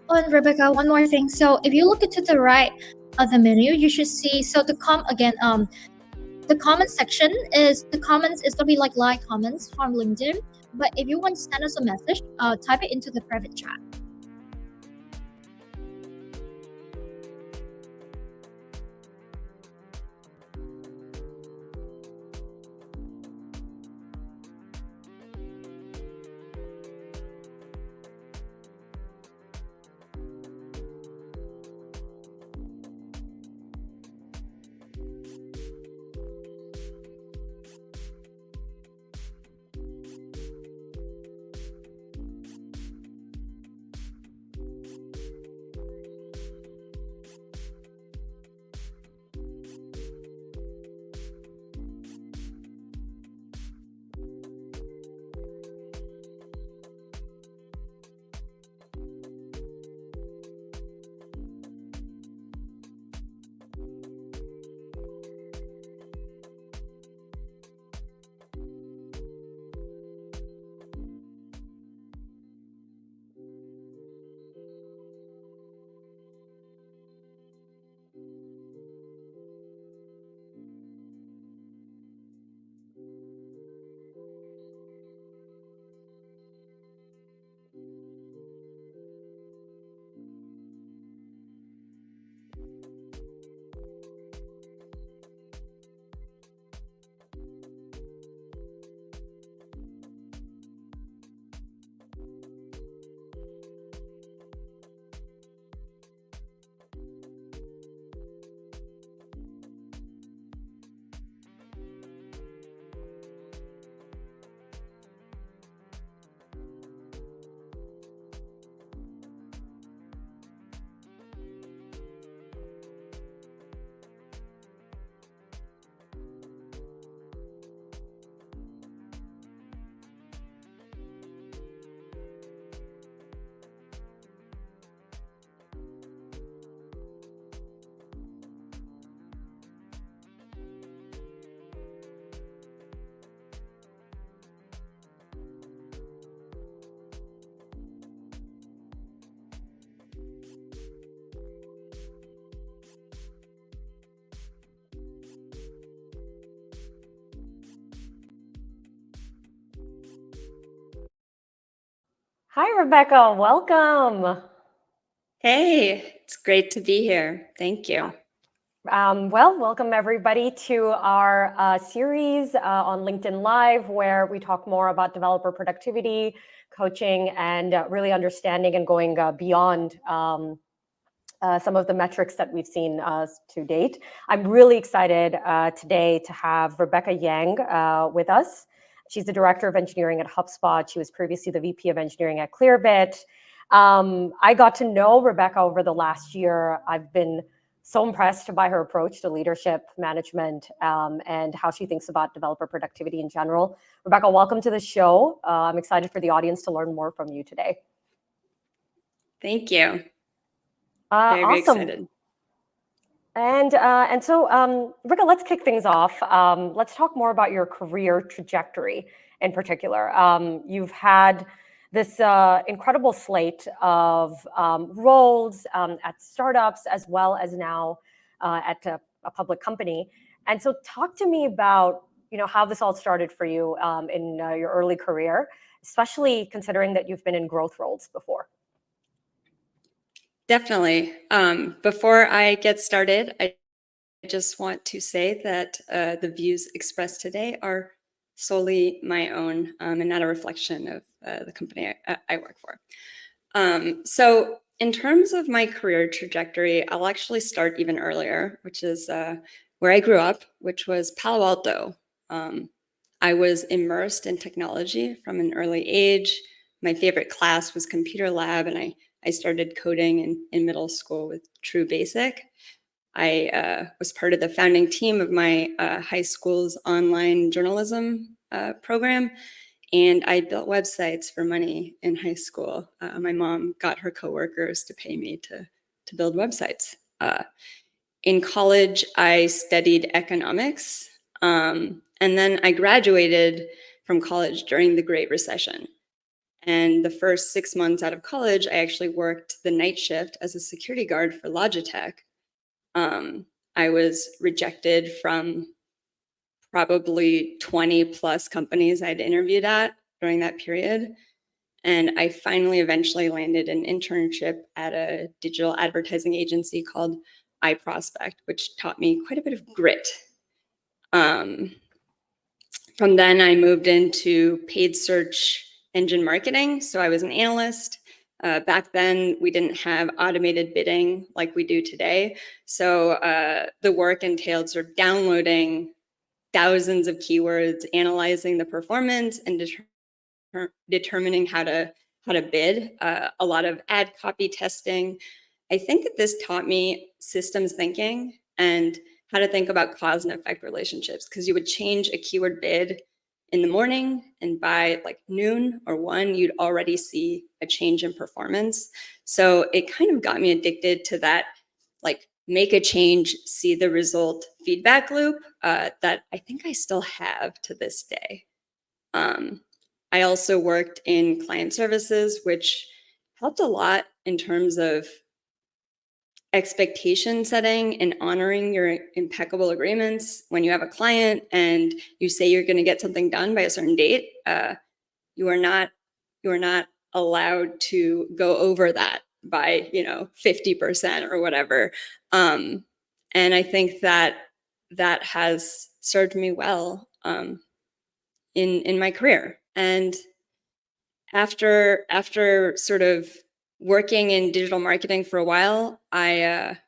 Oh, and Rebecca, one more thing. So if you look into the right of the menu, you should see. So the comment section is the comments is gonna be like live comments from LinkedIn. But if you want to send us a message, type it into the private chat. Hi, Rebecca. Welcome. Hey, it's great to be here. Thank you. Welcome everybody to our series on LinkedIn Live, where we talk more about developer productivity, coaching, and really understanding and going beyond some of the metrics that we've seen to date. I'm really excited today to have Rebecca Yang with us. She's the Director of Engineering at HubSpot. She was previously the VP of Engineering at Clearbit. I got to know Rebecca over the last year. I've been so impressed by her approach to leadership management and how she thinks about developer productivity in general. Rebecca, welcome to the show. I'm excited for the audience to learn more from you today. Thank you. Very awesome. Excited. And so, Rebecca, let's kick things off. Let's talk more about your career trajectory in particular. You've had this incredible slate of roles at startups as well as now at a public company. And so talk to me about how this all started for you in your early career, especially considering that you've been in growth roles before. Definitely. Before I get started, I just want to say that the views expressed today are solely my own and not a reflection of the company I work for. So in terms of my career trajectory, I'll actually start even earlier, which is where I grew up, which was Palo Alto. I was immersed in technology from an early age. My favorite class was computer lab, and I started coding in middle school with True Basic. I was part of the founding team of my high school's online journalism program, and I built websites for money in high school. My mom got her coworkers to pay me to build websites. In college, I studied economics, and then I graduated from college during the Great Recession. And the first 6 months out of college, I actually worked the night shift as a security guard for Logitech. I was rejected from probably 20 plus companies I'd interviewed at during that period. And I finally eventually landed an internship at a digital advertising agency called iProspect, which taught me quite a bit of grit. From then, I moved into paid search engine marketing. So I was an analyst. Back then, we didn't have automated bidding like we do today. So the work entailed sort of downloading thousands of keywords, analyzing the performance, and determining how to bid. A lot of ad copy testing. I think that this taught me systems thinking and how to think about cause and effect relationships, because you would change a keyword bid in the morning, and by like noon or 1, you'd already see a change in performance. So it kind of got me addicted to that, like, make a change, see the result feedback loop that I think I still have to this day. I also worked in client services, which helped a lot in terms of expectation setting and honoring your impeccable agreements. When you have a client and you say you're going to get something done by a certain date, you are not allowed to go over that by 50% or whatever. And I think that has served me well in my career. And after sort of working in digital marketing for a while, I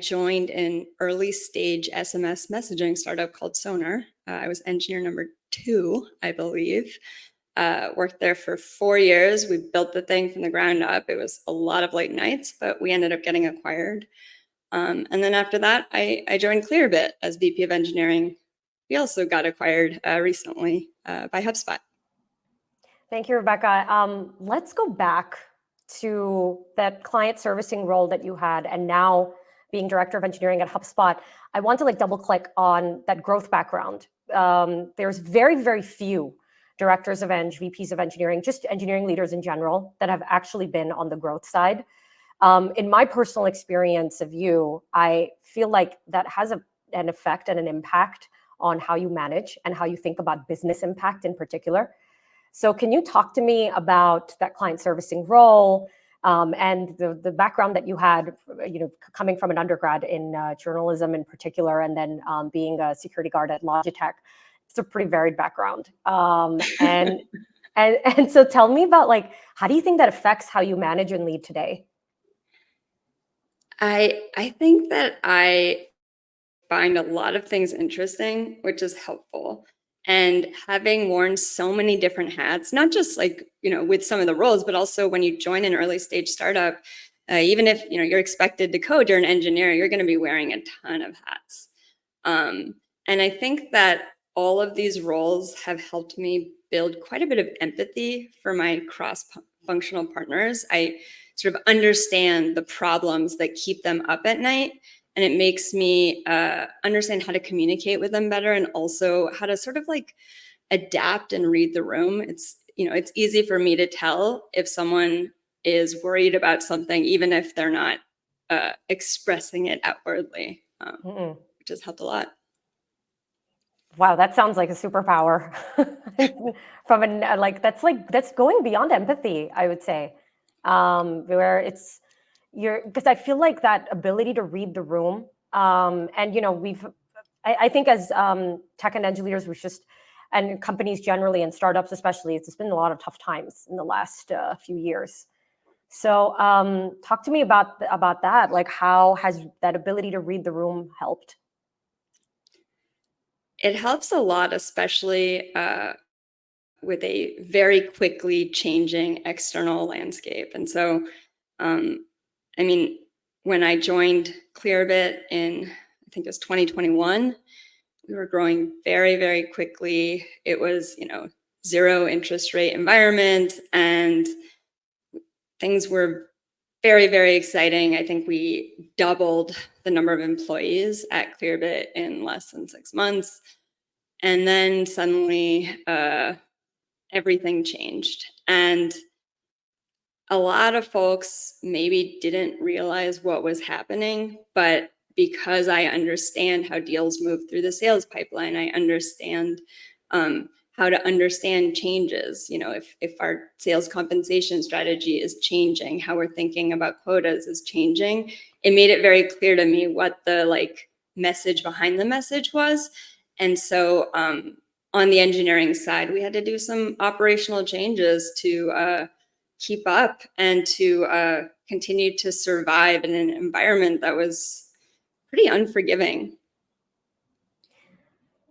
joined an early stage SMS messaging startup called Sonar. I was engineer number 2, I believe. Worked there for 4 years. We built the thing from the ground up. It was a lot of late nights, but we ended up getting acquired. And then after that, I joined Clearbit as VP of engineering. We also got acquired recently by HubSpot. Thank you, Rebecca. Let's go back to that client servicing role that you had, and now being director of engineering at HubSpot. I want to like double click on that growth background. There's very, very few directors of VPs of engineering, just engineering leaders in general, that have actually been on the growth side. In my personal experience of you, I feel like that has an effect and an impact on how you manage and how you think about business impact in particular. So can you talk to me about that client servicing role and the background that you had, coming from an undergrad in journalism in particular, and then being a security guard at Logitech? It's a pretty varied background. And so tell me about, like, how do you think that affects how you manage and lead today? I think that I find a lot of things interesting, which is helpful. And having worn so many different hats, not just like, with some of the roles, but also when you join an early stage startup, even if, you're expected to code, you're an engineer, you're going to be wearing a ton of hats. And I think that all of these roles have helped me build quite a bit of empathy for my cross-functional partners. I sort of understand the problems that keep them up at night. And it makes me understand how to communicate with them better, and also how to sort of like adapt and read the room. It's easy for me to tell if someone is worried about something, even if they're not expressing it outwardly, which has helped a lot. Wow, that sounds like a superpower. From that's going beyond empathy, I would say, where it's because I feel like that ability to read the room, and I think as tech and engineers, and companies generally and startups especially, it's been a lot of tough times in the last few years. So talk to me about that. Like, how has that ability to read the room helped? It helps a lot, especially with a very quickly changing external landscape. And so, when I joined Clearbit in, I think it was 2021, we were growing very, very quickly. It was, zero interest rate environment, and things were very, very exciting. I think we doubled the number of employees at Clearbit in less than 6 months. And then suddenly everything changed. And a lot of folks maybe didn't realize what was happening, but because I understand how deals move through the sales pipeline, I understand how to understand changes. You know, if our sales compensation strategy is changing, how we're thinking about quotas is changing, it made it very clear to me what the like message behind the message was. And so on the engineering side, we had to do some operational changes to keep up and to continue to survive in an environment that was pretty unforgiving.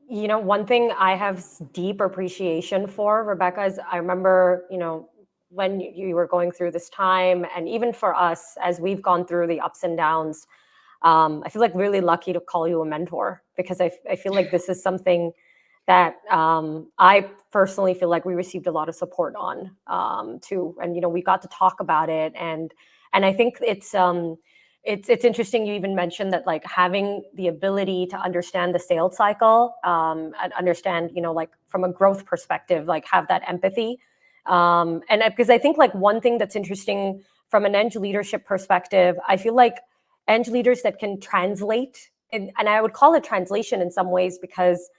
You know, one thing I have deep appreciation for, Rebecca, is I remember, you know, when you were going through this time, and even for us, as we've gone through the ups and downs, I feel like really lucky to call you a mentor, because I feel like this is something that I personally feel like we received a lot of support on too. And, you know, we got to talk about it. And I think it's interesting you even mentioned that, like, having the ability to understand the sales cycle and understand, you know, like from a growth perspective, like have that empathy. And because I think like one thing that's interesting from an Eng leadership perspective, I feel like Eng leaders that can translate, and I would call it translation in some ways, because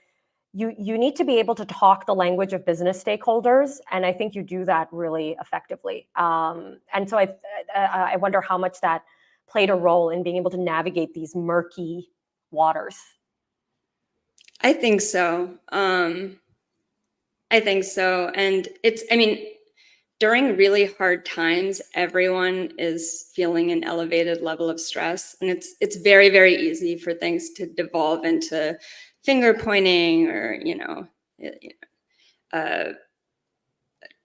you need to be able to talk the language of business stakeholders, and I think you do that really effectively. And so I wonder how much that played a role in being able to navigate these murky waters. I think so. I think so. And it's, I mean, during really hard times, everyone is feeling an elevated level of stress. And it's very, very easy for things to devolve into finger pointing or,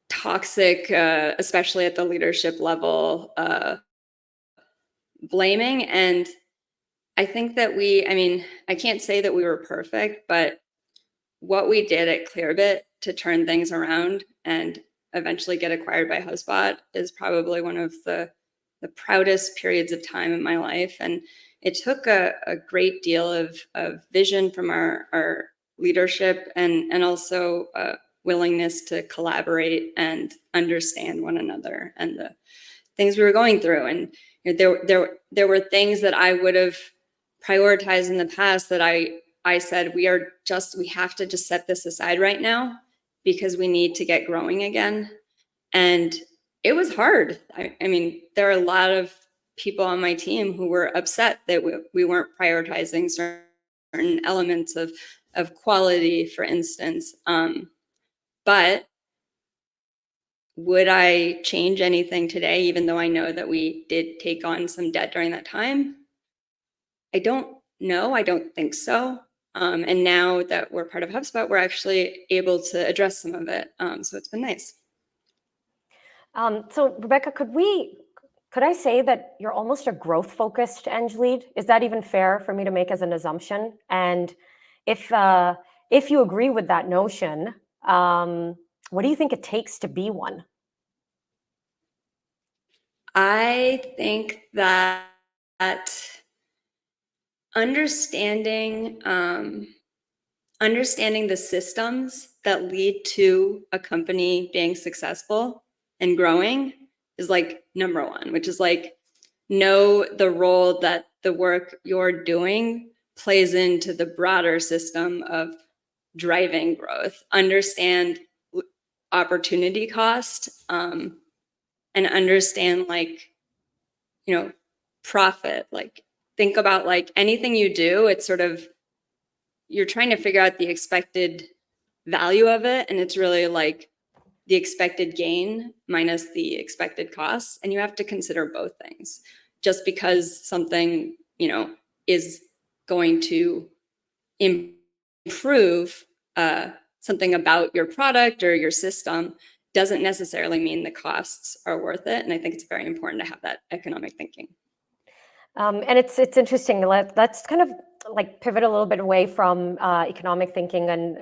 toxic, especially at the leadership level, blaming. And I think that I can't say that we were perfect, but what we did at Clearbit to turn things around and eventually get acquired by HubSpot is probably one of the proudest periods of time in my life. And it took a great deal of vision from our leadership and also willingness to collaborate and understand one another and the things we were going through. And there were things that I would have prioritized in the past that I said, we have to just set this aside right now because we need to get growing again. And it was hard. I mean, there are a lot of people on my team who were upset that we weren't prioritizing certain elements of quality, for instance. But would I change anything today, even though I know that we did take on some debt during that time? I don't know. I don't think so. And now that we're part of HubSpot, we're actually able to address some of it. So it's been nice. So Rebecca, could I say that you're almost a growth-focused Eng lead? Is that even fair for me to make as an assumption? And if you agree with that notion, what do you think it takes to be one? I think that understanding the systems that lead to a company being successful and growing is like number one, which is like, know the role that the work you're doing plays into the broader system of driving growth. Understand opportunity cost, and understand profit. Like, think about like anything you do, it's sort of, you're trying to figure out the expected value of it, and it's really like the expected gain minus the expected costs, and you have to consider both things. Just because something is going to improve something about your product or your system doesn't necessarily mean the costs are worth it. And I think it's very important to have that economic thinking. And it's interesting. Let's kind of like pivot a little bit away from economic thinking, and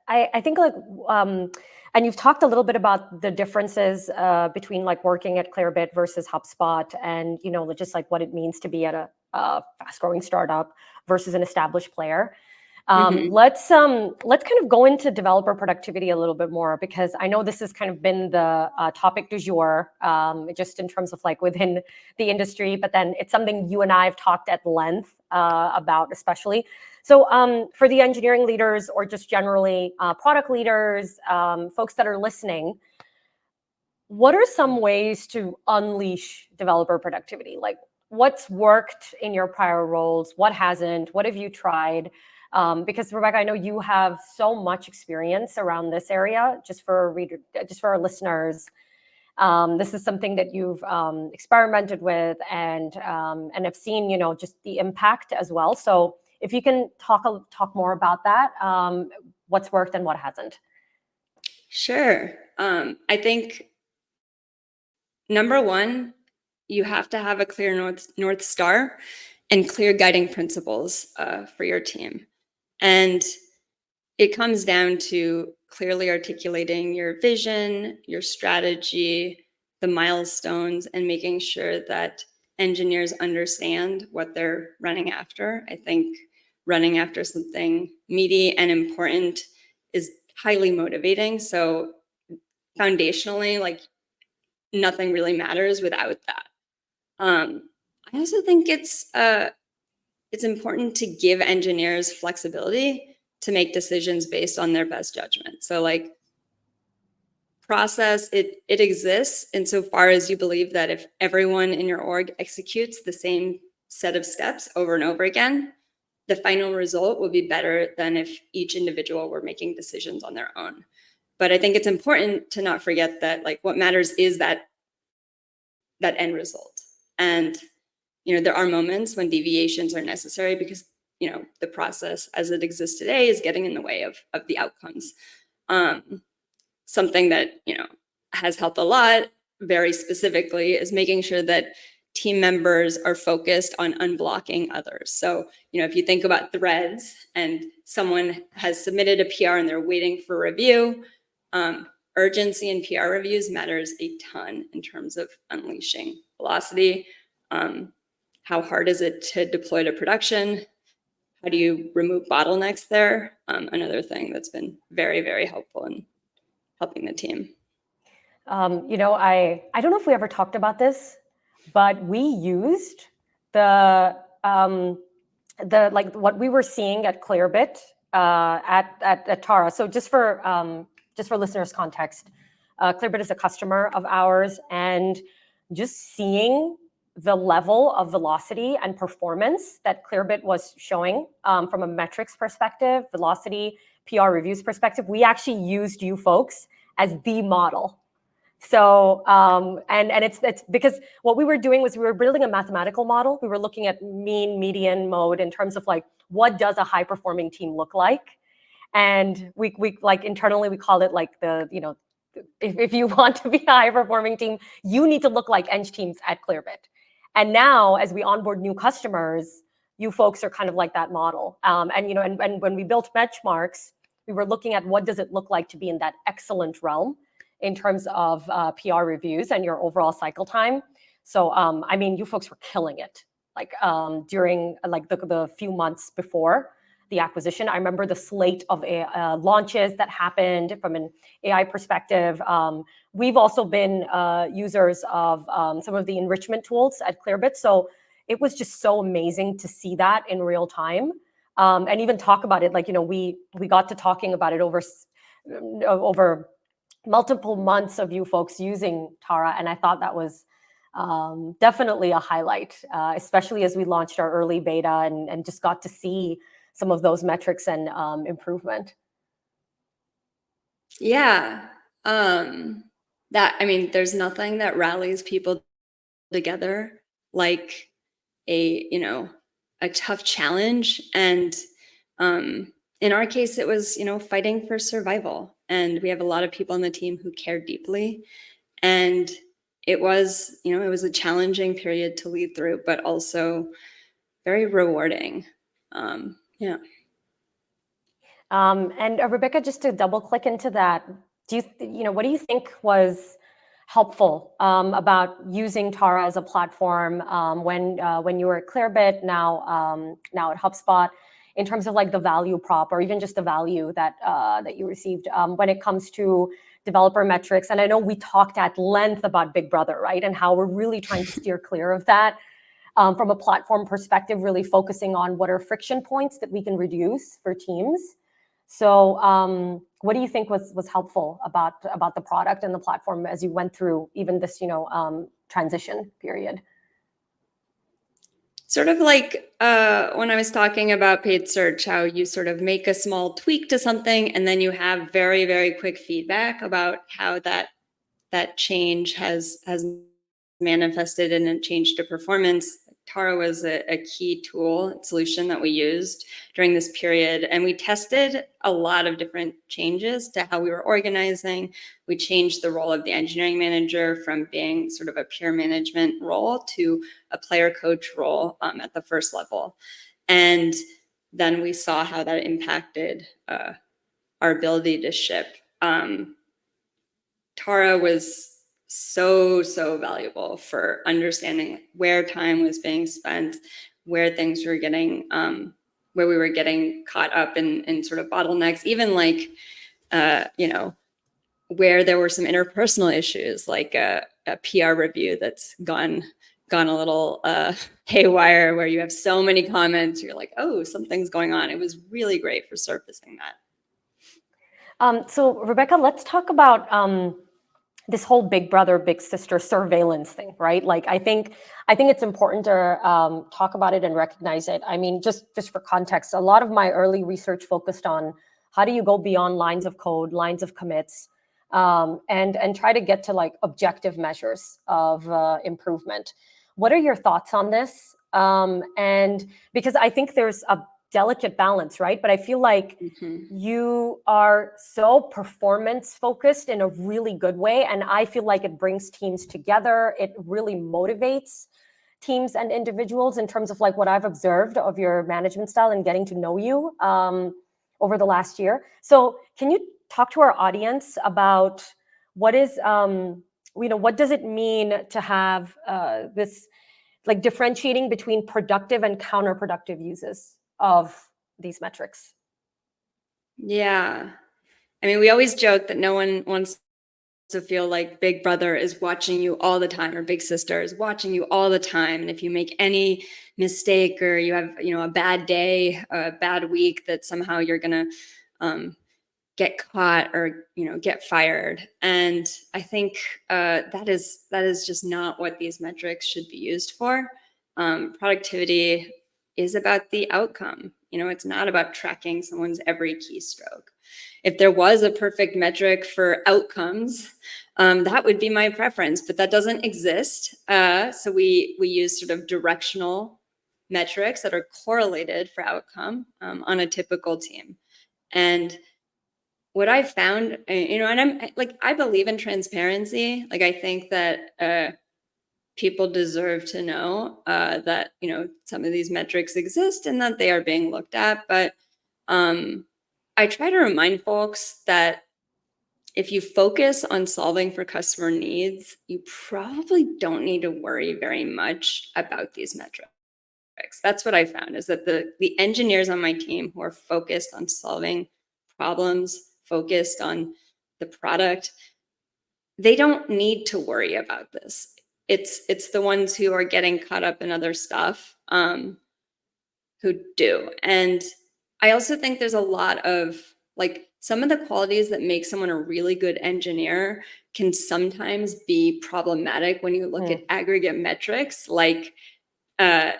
I think and you've talked a little bit about the differences between like working at Clearbit versus HubSpot, and just like what it means to be at a fast-growing startup versus an established player. Let's kind of go into developer productivity a little bit more, because I know this has kind of been the topic du jour, just in terms of like within the industry, but then it's something you and I have talked at length about, especially. So for the engineering leaders, or just generally product leaders, folks that are listening, what are some ways to unleash developer productivity? Like, what's worked in your prior roles? What hasn't? What have you tried? Because Rebecca, I know you have so much experience around this area. Just for our listeners, this is something that you've experimented with and have seen, just the impact as well. So if you can talk more about that, what's worked and what hasn't. Sure. I think number one, you have to have a clear North Star and clear guiding principles for your team. And it comes down to clearly articulating your vision, your strategy, the milestones, and making sure that engineers understand what they're running after. I think running after something meaty and important is highly motivating. So foundationally, like, nothing really matters without that. I also think it's important to give engineers flexibility to make decisions based on their best judgment. So like, process, it exists insofar as you believe that if everyone in your org executes the same set of steps over and over again, the final result will be better than if each individual were making decisions on their own. But I think it's important to not forget that, like, what matters is that end result. And there are moments when deviations are necessary because the process as it exists today is getting in the way of the outcomes. Something that has helped a lot, very specifically, is making sure that team members are focused on unblocking others. So if you think about threads and someone has submitted a PR and they're waiting for review, urgency in PR reviews matters a ton in terms of unleashing velocity. How hard is it to deploy to production? How do you remove bottlenecks there? Another thing that's been very, very helpful in helping the team. I don't know if we ever talked about this, but we used the like what we were seeing at Clearbit at Tara. So just for listeners' context, Clearbit is a customer of ours, and just seeing the level of velocity and performance that Clearbit was showing from a metrics perspective, velocity, PR reviews perspective, we actually used you folks as the model. So and it's because what we were doing was we were building a mathematical model. We were looking at mean, median, mode in terms of like, what does a high performing team look like? And we like internally we call it like the, if you want to be a high performing team, you need to look like eng teams at Clearbit. And now as we onboard new customers, you folks are kind of like that model. And when we built benchmarks, we were looking at what does it look like to be in that excellent realm in terms of PR reviews and your overall cycle time. So you folks were killing it, like during like the few months before the acquisition. I remember the slate of launches that happened from an AI perspective. We've also been users of some of the enrichment tools at Clearbit. So it was just so amazing to see that in real time and even talk about it. Like, we got to talking about it over multiple months of you folks using Tara. And I thought that was definitely a highlight, especially as we launched our early beta and just got to see some of those metrics and improvement. Yeah. There's nothing that rallies people together like a tough challenge. And in our case, it was, fighting for survival. And we have a lot of people on the team who care deeply. And it was, it was a challenging period to lead through, but also very rewarding. Yeah. And Rebecca, just to double click into that, what do you think was helpful about using Tara as a platform when you were at Clearbit, now at HubSpot? in terms of like the value prop or even just the value that that you received when it comes to developer metrics. And I know we talked at length about Big Brother, right? And how we're really trying to steer clear of that from a platform perspective, really focusing on what are friction points that we can reduce for teams. So what do you think was helpful about the product and the platform as you went through even this, transition period? Sort of like when I was talking about paid search, how you sort of make a small tweak to something and then you have very, very quick feedback about how that change has manifested in a change to performance. Tara was a key tool solution that we used during this period. And we tested a lot of different changes to how we were organizing. We changed the role of the engineering manager from being sort of a pure management role to a player coach role at the first level. And then we saw how that impacted our ability to ship. Tara was so valuable for understanding where time was being spent, where things were getting, where we were getting caught up in sort of bottlenecks, even like, where there were some interpersonal issues, like a PR review that's gone a little haywire, where you have so many comments, you're like, oh, something's going on. It was really great for surfacing that. So Rebecca, let's talk about this whole big brother, big sister surveillance thing, right? Like, I think it's important to talk about it and recognize it. I mean, just for context, a lot of my early research focused on how do you go beyond lines of code, lines of commits, and try to get to like objective measures of improvement. What are your thoughts on this? And because I think there's a delicate balance, right? But I feel like you are so performance focused in a really good way. And I feel like it brings teams together. It really motivates teams and individuals in terms of like what I've observed of your management style and getting to know you over the last year. So can you talk to our audience about what is, what does it mean to have this, like differentiating between productive and counterproductive uses of these metrics? Yeah. I mean, we always joke that no one wants to feel like Big Brother is watching you all the time, or Big Sister is watching you all the time. And if you make any mistake, or you have, a bad day, a bad week, that somehow you're going to get caught or, get fired. And I think that is just not what these metrics should be used for. Productivity is about the outcome. It's not about tracking someone's every keystroke. If there was a perfect metric for outcomes, that would be my preference, but that doesn't exist. So we use sort of directional metrics that are correlated for outcome on a typical team. And what I found, and I'm like, I believe in transparency. Like, I think that people deserve to know that, some of these metrics exist and that they are being looked at. But I try to remind folks that if you focus on solving for customer needs, you probably don't need to worry very much about these metrics. That's what I found, is that the engineers on my team who are focused on solving problems, focused on the product, they don't need to worry about this. It's the ones who are getting caught up in other stuff who do. And I also think there's a lot of, like, some of the qualities that make someone a really good engineer can sometimes be problematic when you look at aggregate metrics, like as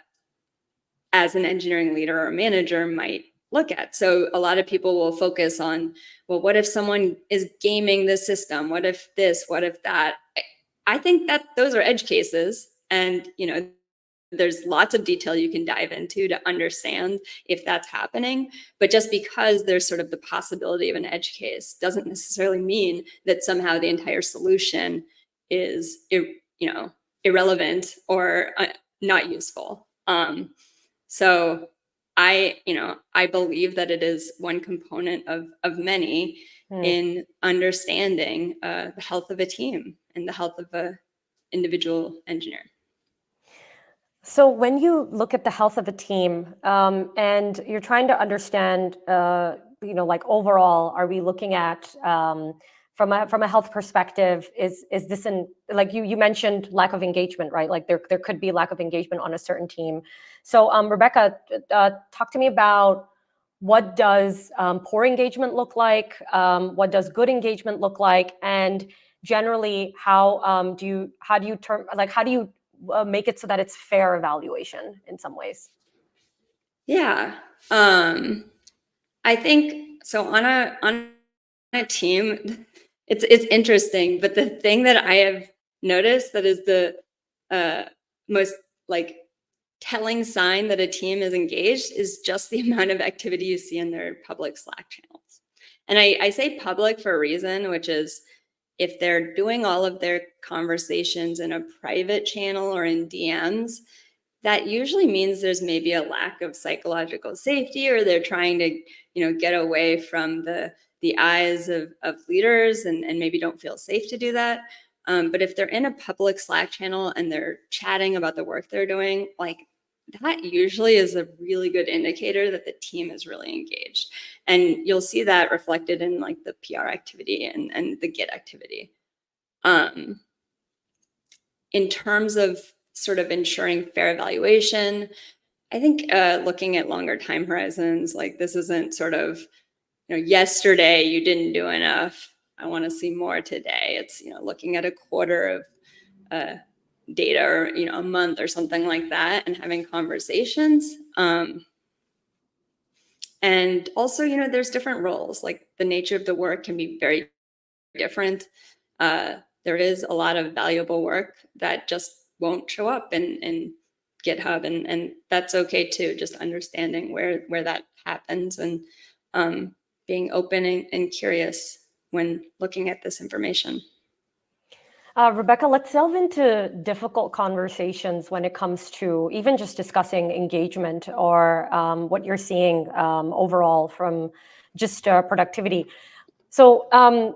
an engineering leader or manager might look at. So a lot of people will focus on, well, what if someone is gaming the system? What if this? What if that? I think that those are edge cases. And, there's lots of detail you can dive into to understand if that's happening. But just because there's sort of the possibility of an edge case doesn't necessarily mean that somehow the entire solution is, irrelevant or not useful. So I believe that it is one component of many in understanding the health of a team and the health of an individual engineer. So when you look at the health of a team, and you're trying to understand, like overall, are we looking at, from a health perspective, is this like you mentioned lack of engagement, right? Like there could be lack of engagement on a certain team. So Rebecca, talk to me about what does poor engagement look like? What does good engagement look like? And generally, how do you make it so that it's fair evaluation in some ways? Yeah. I think so on a team, it's interesting, but the thing that I have noticed that is the uh, most like telling sign that a team is engaged is just the amount of activity you see in their public Slack channels. And I say public for a reason, which is if they're doing all of their conversations in a private channel or in DMs, that usually means there's maybe a lack of psychological safety, or they're trying to, get away from the eyes of leaders and maybe don't feel safe to do that. But if they're in a public Slack channel and they're chatting about the work they're doing, like that usually is a really good indicator that the team is really engaged. And you'll see that reflected in like the PR activity and the Git activity. In terms of sort of ensuring fair evaluation, I think looking at longer time horizons, like this isn't sort of, yesterday you didn't do enough, I want to see more today. It's, looking at a quarter of data, or, a month or something like that, and having conversations. And also, there's different roles, like the nature of the work can be very different. There is a lot of valuable work that just won't show up in GitHub, and that's okay too. Just understanding where that happens, and being open and curious when looking at this information. Rebecca, let's delve into difficult conversations when it comes to even just discussing engagement or what you're seeing overall from just productivity. So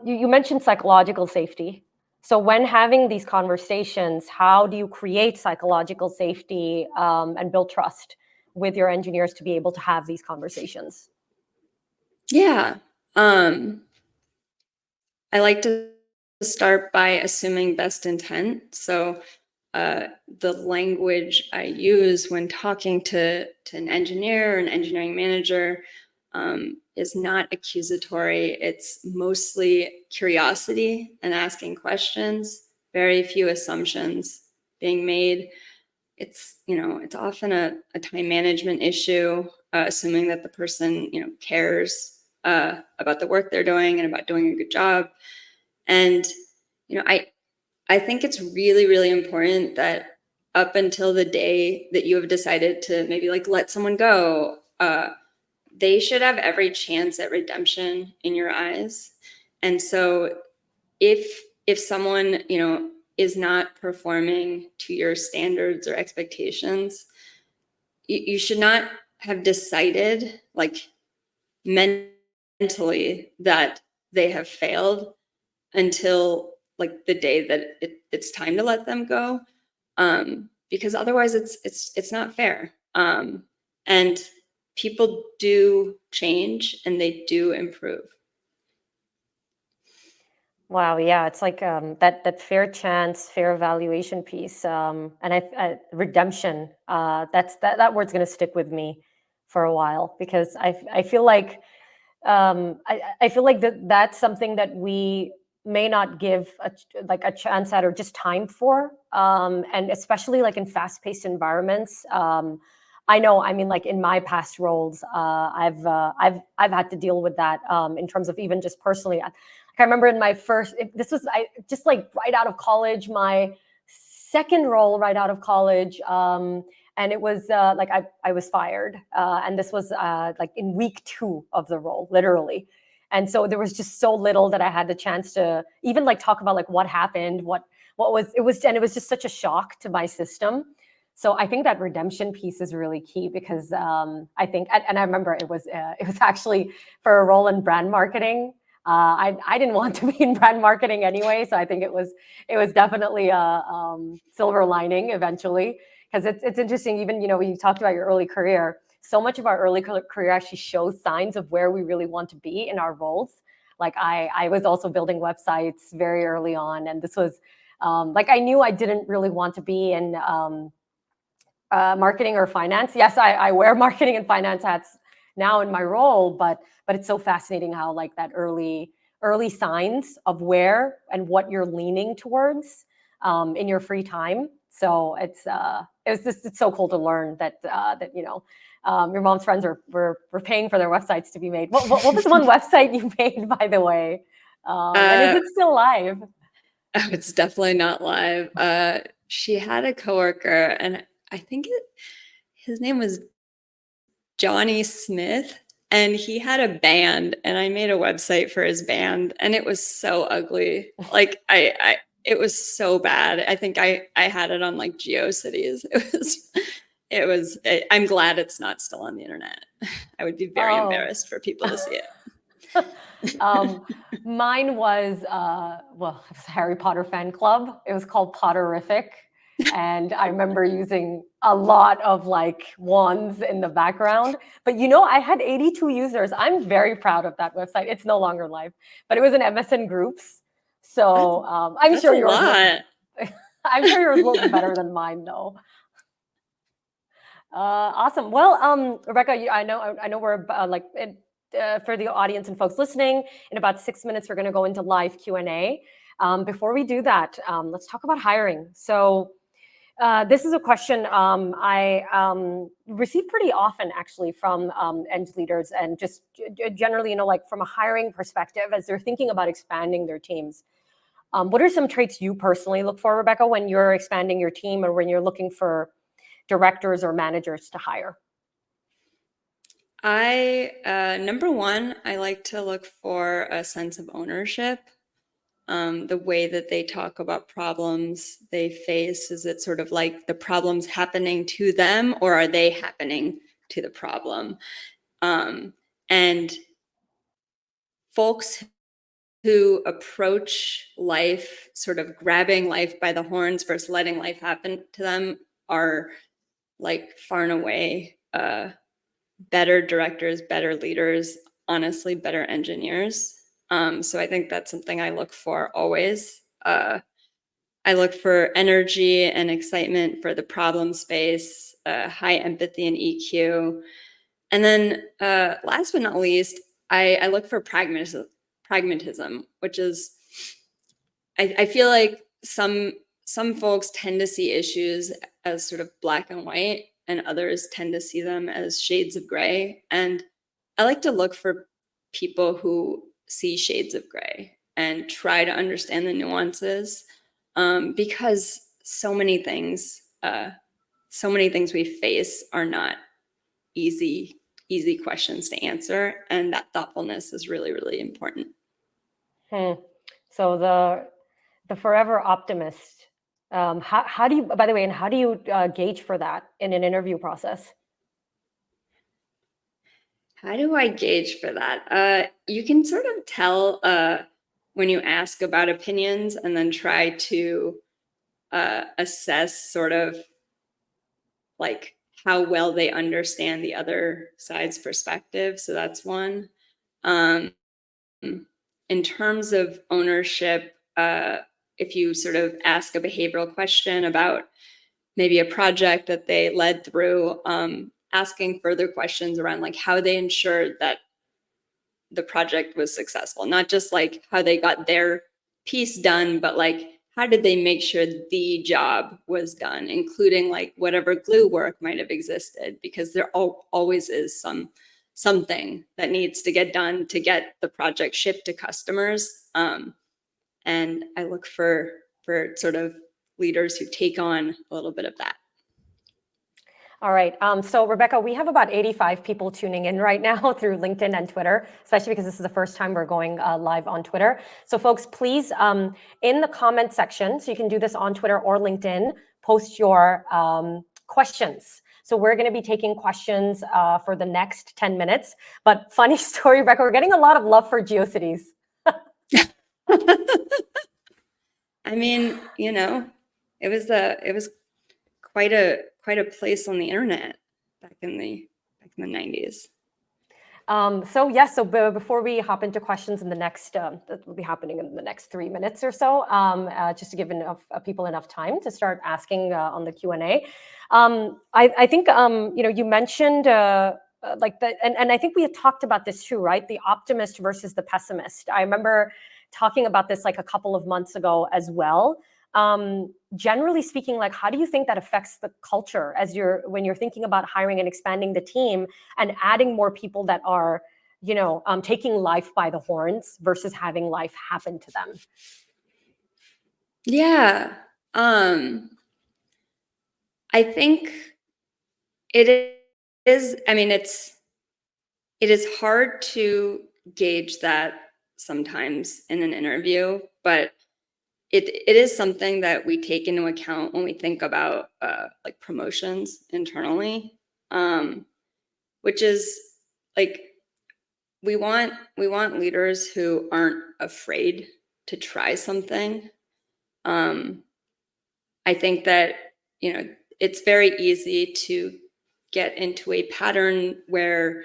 you mentioned psychological safety. So when having these conversations, how do you create psychological safety and build trust with your engineers to be able to have these conversations? Yeah. I like to start by assuming best intent. So the language I use when talking to an engineer or an engineering manager is not accusatory. It's mostly curiosity and asking questions, very few assumptions being made. It's often a time management issue, assuming that the person, cares about the work they're doing and about doing a good job. And, I think it's really, really important that up until the day that you have decided to maybe like let someone go, they should have every chance at redemption in your eyes. And so if someone, is not performing to your standards or expectations, you should not have decided like mentally that they have failed until like the day that it's time to let them go, because otherwise it's not fair. And people do change and they do improve. Wow, yeah, it's like that fair chance, fair evaluation piece, and redemption. That word's going to stick with me for a while because I feel like I feel like that's something that we may not give a chance at or just time for, and especially like in fast-paced environments. I know, I mean, like in my past roles, I've had to deal with that in terms of even just personally. I remember in my this was just like right out of college, my second role right out of college. And it was like I was fired, and this was like in week 2 of the role, literally. And so there was just so little that I had the chance to even like talk about like what happened, what was it was, and it was just such a shock to my system. So I think that redemption piece is really key because I think, and I remember it was actually for a role in brand marketing. I didn't want to be in brand marketing anyway, so I think it was definitely a silver lining eventually, because it's interesting. Even when you talked about your early career, so much of our early career actually shows signs of where we really want to be in our roles. Like I was also building websites very early on, and this was like I knew I didn't really want to be in marketing or finance. Yes, I wear marketing and finance hats now in my role, but it's so fascinating how like that early signs of where and what you're leaning towards in your free time. So it's so cool to learn that your mom's friends were paying for their websites to be made. What was the one website you made, by the way? And is it still live? Oh, it's definitely not live. She had a coworker, and I think his name was Johnny Smith, and he had a band, and I made a website for his band, and it was so ugly. Like it was so bad. I think I had it on like GeoCities. I'm glad it's not still on the internet. I would be very embarrassed for people to see it. Mine was it was a Harry Potter fan club. It was called Potterific. And I remember using a lot of like wands in the background. But I had 82 users. I'm very proud of that website. It's no longer live, but it was in MSN groups. So I'm sure yours I'm sure yours looked better than mine though. Awesome. Well, Rebecca, I know we're for the audience and folks listening, in about 6 minutes, we're going to go into live Q&A. Before we do that, let's talk about hiring. So this is a question I receive pretty often, actually, from end leaders, and just generally, like from a hiring perspective, as they're thinking about expanding their teams. What are some traits you personally look for, Rebecca, when you're expanding your team or when you're looking for directors or managers to hire? Number one, I like to look for a sense of ownership. The way that they talk about problems they face, is it sort of like the problem's happening to them, or are they happening to the problem? And folks who approach life sort of grabbing life by the horns versus letting life happen to them are like far and away better directors, better leaders, honestly, better engineers. So I think that's something I look for always. I look for energy and excitement for the problem space, high empathy and EQ. And then last but not least, I look for pragmatism, which is, I feel like some folks tend to see issues as sort of black and white, and others tend to see them as shades of gray. And I like to look for people who see shades of gray and try to understand the nuances, because so many things we face are not easy questions to answer, and that thoughtfulness is really, really important. So the forever optimist. How do you, by the way, and how do you gauge for that in an interview process? How do I gauge for that? You can sort of tell when you ask about opinions and then try to assess sort of like how well they understand the other side's perspective. So that's one. In terms of ownership, if you sort of ask a behavioral question about maybe a project that they led through, asking further questions around like how they ensured that the project was successful, not just like how they got their piece done, but like how did they make sure the job was done, including like whatever glue work might have existed, because there always is something that needs to get done to get the project shipped to customers. And I look for sort of leaders who take on a little bit of that. All right. So Rebecca, we have about 85 people tuning in right now through LinkedIn and Twitter, especially because this is the first time we're going live on Twitter. So folks, please, in the comment section, so you can do this on Twitter or LinkedIn, post your questions. So we're going to be taking questions for the next 10 minutes. But funny story, Rebecca, we're getting a lot of love for GeoCities. I mean, it was quite a place on the internet back in the 90s. So before we hop into questions in the next, that will be happening in the next 3 minutes or so, just to give enough people enough time to start asking on the Q&A. I think you mentioned and I think we had talked about this too, right? The optimist versus the pessimist. I remember talking about this like a couple of months ago as well. Generally speaking, like, how do you think that affects the culture when you're thinking about hiring and expanding the team and adding more people that are, taking life by the horns versus having life happen to them? Yeah. I think it is, I mean, it is hard to gauge that sometimes in an interview, but it is something that we take into account when we think about like promotions internally, which is like we want leaders who aren't afraid to try something. I think that it's very easy to get into a pattern where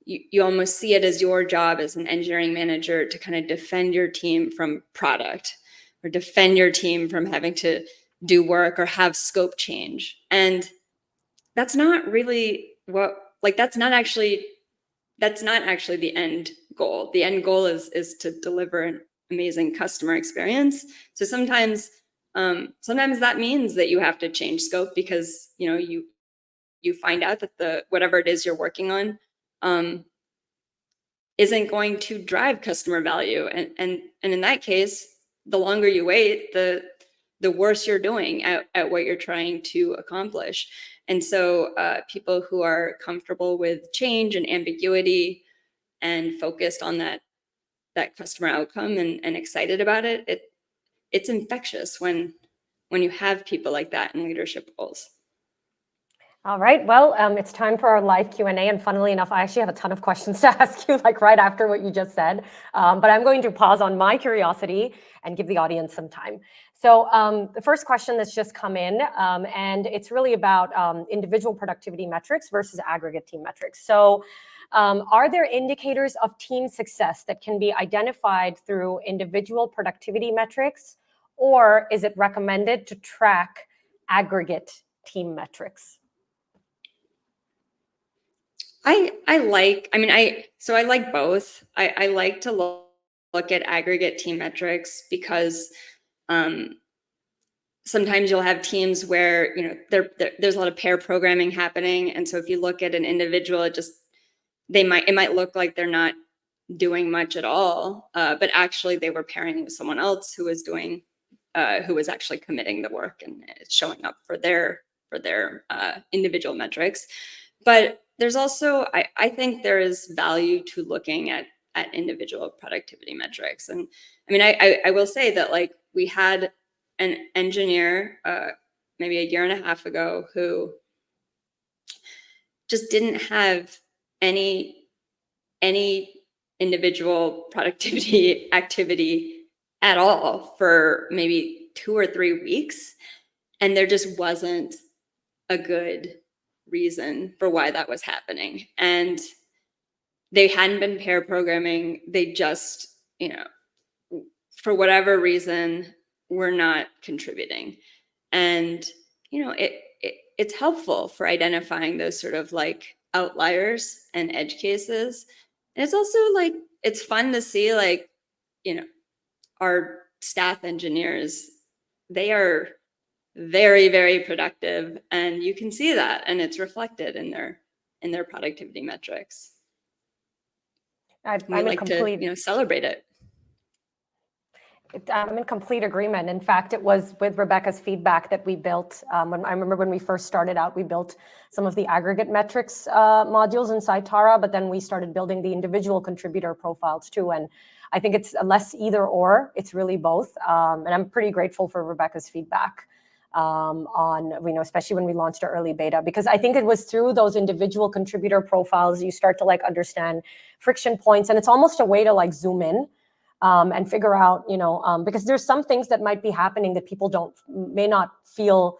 you almost see it as your job as an engineering manager to kind of defend your team from product or defend your team from having to do work or have scope change. And that's not really that's not actually the end goal. The end goal is to deliver an amazing customer experience. So sometimes that means that you have to change scope because you find out that whatever it is you're working on isn't going to drive customer value. And in that case, the longer you wait, the worse you're doing at what you're trying to accomplish. And so people who are comfortable with change and ambiguity and focused on that customer outcome and excited about it's infectious when you have people like that in leadership roles. All right, well, it's time for our live Q&A, and funnily enough, I actually have a ton of questions to ask you, like right after what you just said, but I'm going to pause on my curiosity and give the audience some time. So the first question that's just come in, and it's really about individual productivity metrics versus aggregate team metrics. So are there indicators of team success that can be identified through individual productivity metrics, or is it recommended to track aggregate team metrics? I like both. I like to look at aggregate team metrics because sometimes you'll have teams where there's a lot of pair programming happening, and so if you look at an individual, it might look like they're not doing much at all, but actually they were pairing with someone else who was actually committing the work and it's showing up for their individual metrics. But there's also, I think there is value to looking at individual productivity metrics. And I mean, I will say that like we had an engineer maybe a year and a half ago who just didn't have any individual productivity activity at all for maybe 2 or 3 weeks. And there just wasn't a good reason for why that was happening. And they hadn't been pair programming. They just, for whatever reason, were not contributing. And, it's helpful for identifying those sort of like outliers and edge cases. And it's also like, it's fun to see like, our staff engineers, they are very, very productive, and you can see that, and it's reflected in their productivity metrics. We like to celebrate it. I'm in complete agreement. In fact, it was with Rebecca's feedback that we built. I remember when we first started out, we built some of the aggregate metrics modules inside Tara, but then we started building the individual contributor profiles too. And I think it's less either or, it's really both. And I'm pretty grateful for Rebecca's feedback on, especially when we launched our early beta, because I think it was through those individual contributor profiles, you start to like understand friction points, and it's almost a way to like zoom in and figure out, because there's some things that might be happening that people may not feel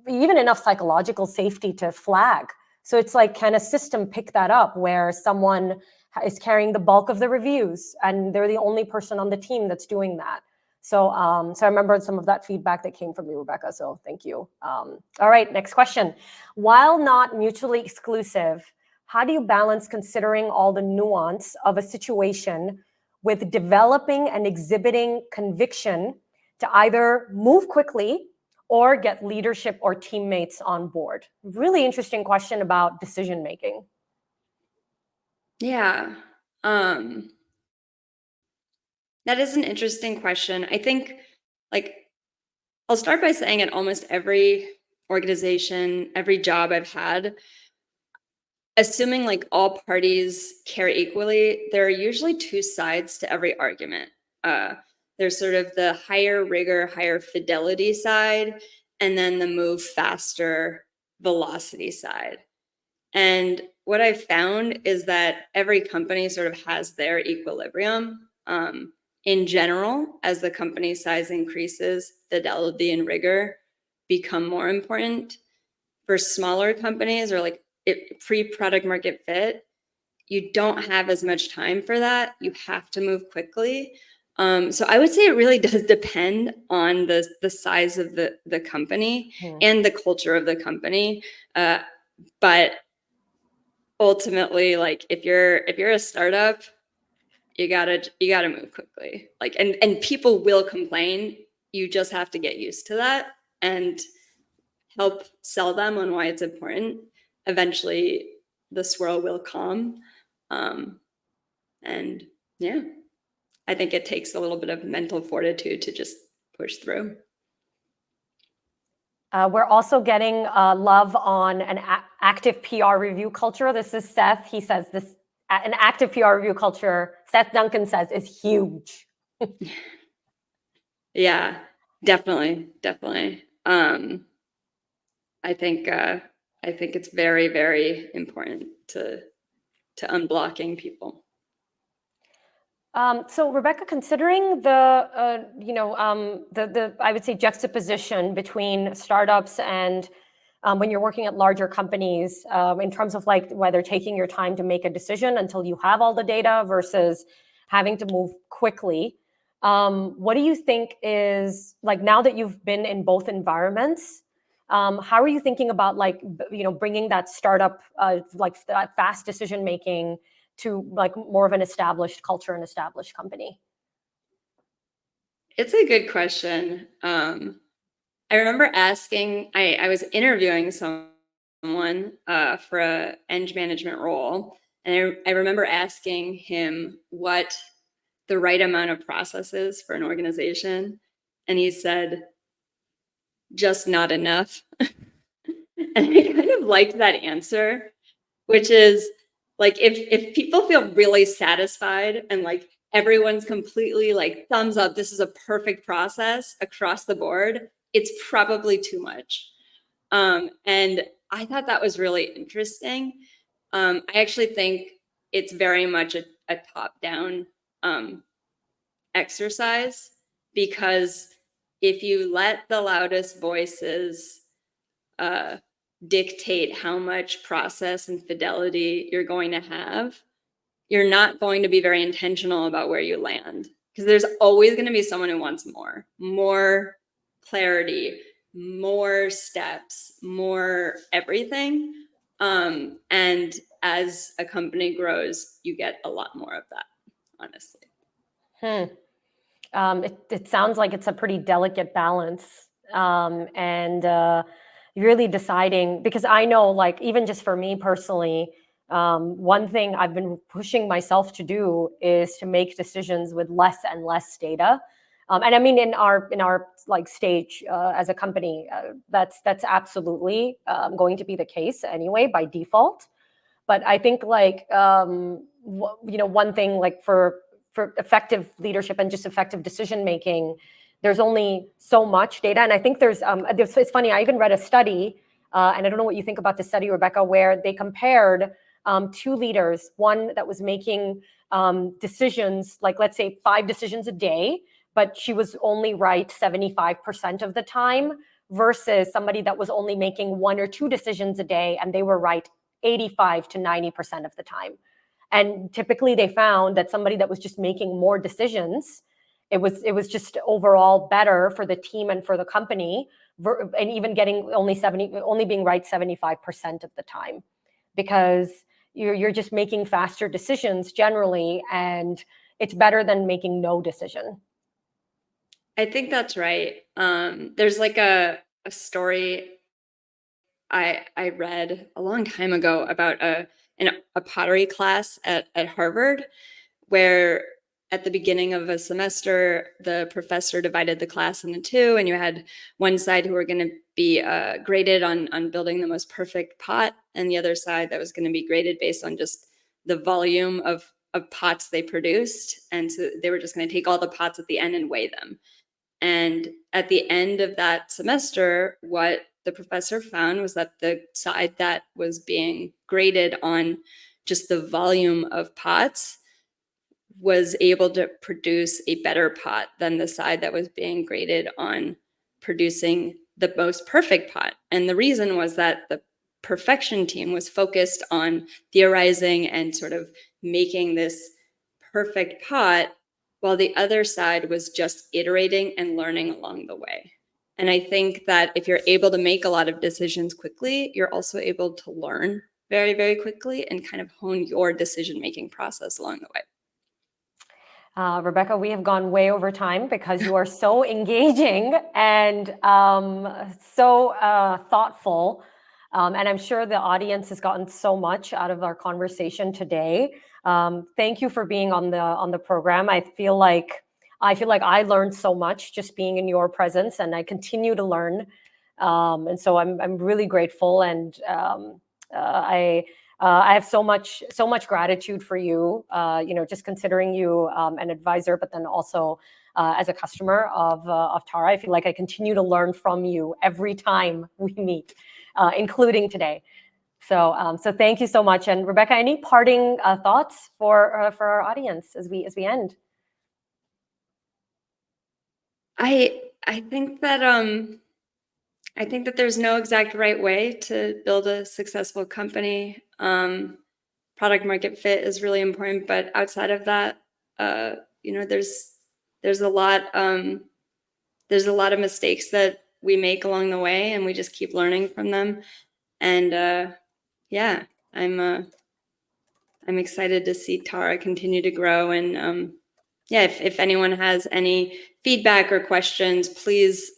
even enough psychological safety to flag. So it's like, can a system pick that up where someone is carrying the bulk of the reviews and they're the only person on the team that's doing that? So I remember some of that feedback that came from you, Rebecca. So thank you. All right, next question. While not mutually exclusive, how do you balance considering all the nuance of a situation with developing and exhibiting conviction to either move quickly or get leadership or teammates on board? Really interesting question about decision making. Yeah. That is an interesting question. I think, I'll start by saying at almost every organization, every job I've had, assuming all parties care equally, there are usually two sides to every argument. There's sort of the higher rigor, higher fidelity side, and then the move faster velocity side. And what I've found is that every company sort of has their equilibrium. In general, as the company size increases, fidelity and rigor become more important. For smaller companies or pre-product market fit, you don't have as much time for that. You have to move quickly. So I would say it really does depend on the size of the company and the culture of the company. But ultimately, if you're a startup, you gotta move quickly. And people will complain. You just have to get used to that and help sell them on why it's important. Eventually, the swirl will calm. And yeah, I think it takes a little bit of mental fortitude to just push through. We're also getting love on an active PR review culture. This is Seth. He says an active PR review culture, Seth Duncan says, is huge. Yeah, definitely. I think it's very, very important to unblocking people. So Rebecca, considering the I would say juxtaposition between startups and when you're working at larger companies, in terms of whether taking your time to make a decision until you have all the data versus having to move quickly, what do you think is now that you've been in both environments? How are you thinking about bringing that startup that fast decision making to more of an established culture and established company? It's a good question. I remember asking, I was interviewing someone for a eng management role, and I remember asking him what the right amount of process is for an organization, and he said, just not enough. And I kind of liked that answer, which is if people feel really satisfied and everyone's completely thumbs up, this is a perfect process across the board, it's probably too much. And I thought that was really interesting. I actually think it's very much a top-down exercise, because if you let the loudest voices dictate how much process and fidelity you're going to have, you're not going to be very intentional about where you land, because there's always going to be someone who wants more clarity, more steps, more everything. And as a company grows, you get a lot more of that, honestly. It sounds like it's a pretty delicate balance, and really deciding, because I know even just for me personally, one thing I've been pushing myself to do is to make decisions with less and less data. And I mean, in our stage as a company, that's absolutely going to be the case anyway by default. But I think one thing for effective leadership and just effective decision making, there's only so much data. And I think it's funny, I even read a study, and I don't know what you think about the study, Rebecca, where they compared two leaders, one that was making decisions, like let's say 5 decisions a day, but she was only right 75% of the time, versus somebody that was only making 1 or 2 decisions a day and they were right 85 to 90% of the time. And typically they found that somebody that was just making more decisions, it was just overall better for the team and for the company, and even getting only being right 75% of the time, because you're just making faster decisions generally, and it's better than making no decision. I think that's right. There's like a story I read a long time ago about a pottery class at Harvard, where at the beginning of a semester, the professor divided the class into 2, and you had one side who were going to be graded on building the most perfect pot, and the other side that was going to be graded based on just the volume of pots they produced. And so they were just going to take all the pots at the end and weigh them. And at the end of that semester, what the professor found was that the side that was being graded on just the volume of pots was able to produce a better pot than the side that was being graded on producing the most perfect pot. And the reason was that the perfection team was focused on theorizing and sort of making this perfect pot, while the other side was just iterating and learning along the way. And I think that if you're able to make a lot of decisions quickly, you're also able to learn very, very quickly and kind of hone your decision-making process along the way. Rebecca, we have gone way over time because you are so engaging and so thoughtful. And I'm sure the audience has gotten so much out of our conversation today. Thank you for being on the program. I feel like I learned so much just being in your presence, and I continue to learn. And so I'm really grateful, and I have so much gratitude for you. Just considering you an advisor, but then also as a customer of Tara. I feel like I continue to learn from you every time we meet, including today. So thank you so much. And Rebecca, any parting thoughts for our audience as we end? I think that there's no exact right way to build a successful company. Product market fit is really important, but outside of that, there's a lot of mistakes that we make along the way, and we just keep learning from them. And yeah, I'm excited to see Tara continue to grow. And yeah, if anyone has any feedback or questions, please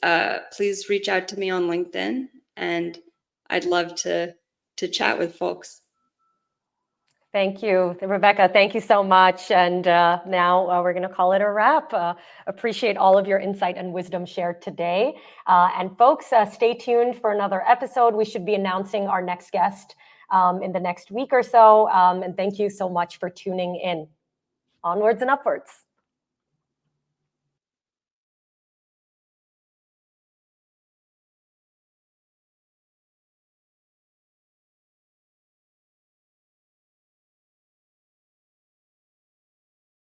reach out to me on LinkedIn, and I'd love to chat with folks. Thank you, Rebecca. Thank you so much. And now we're going to call it a wrap. Appreciate all of your insight and wisdom shared today. And folks, stay tuned for another episode. We should be announcing our next guest in the next week or so. And thank you so much for tuning in. Onwards and upwards.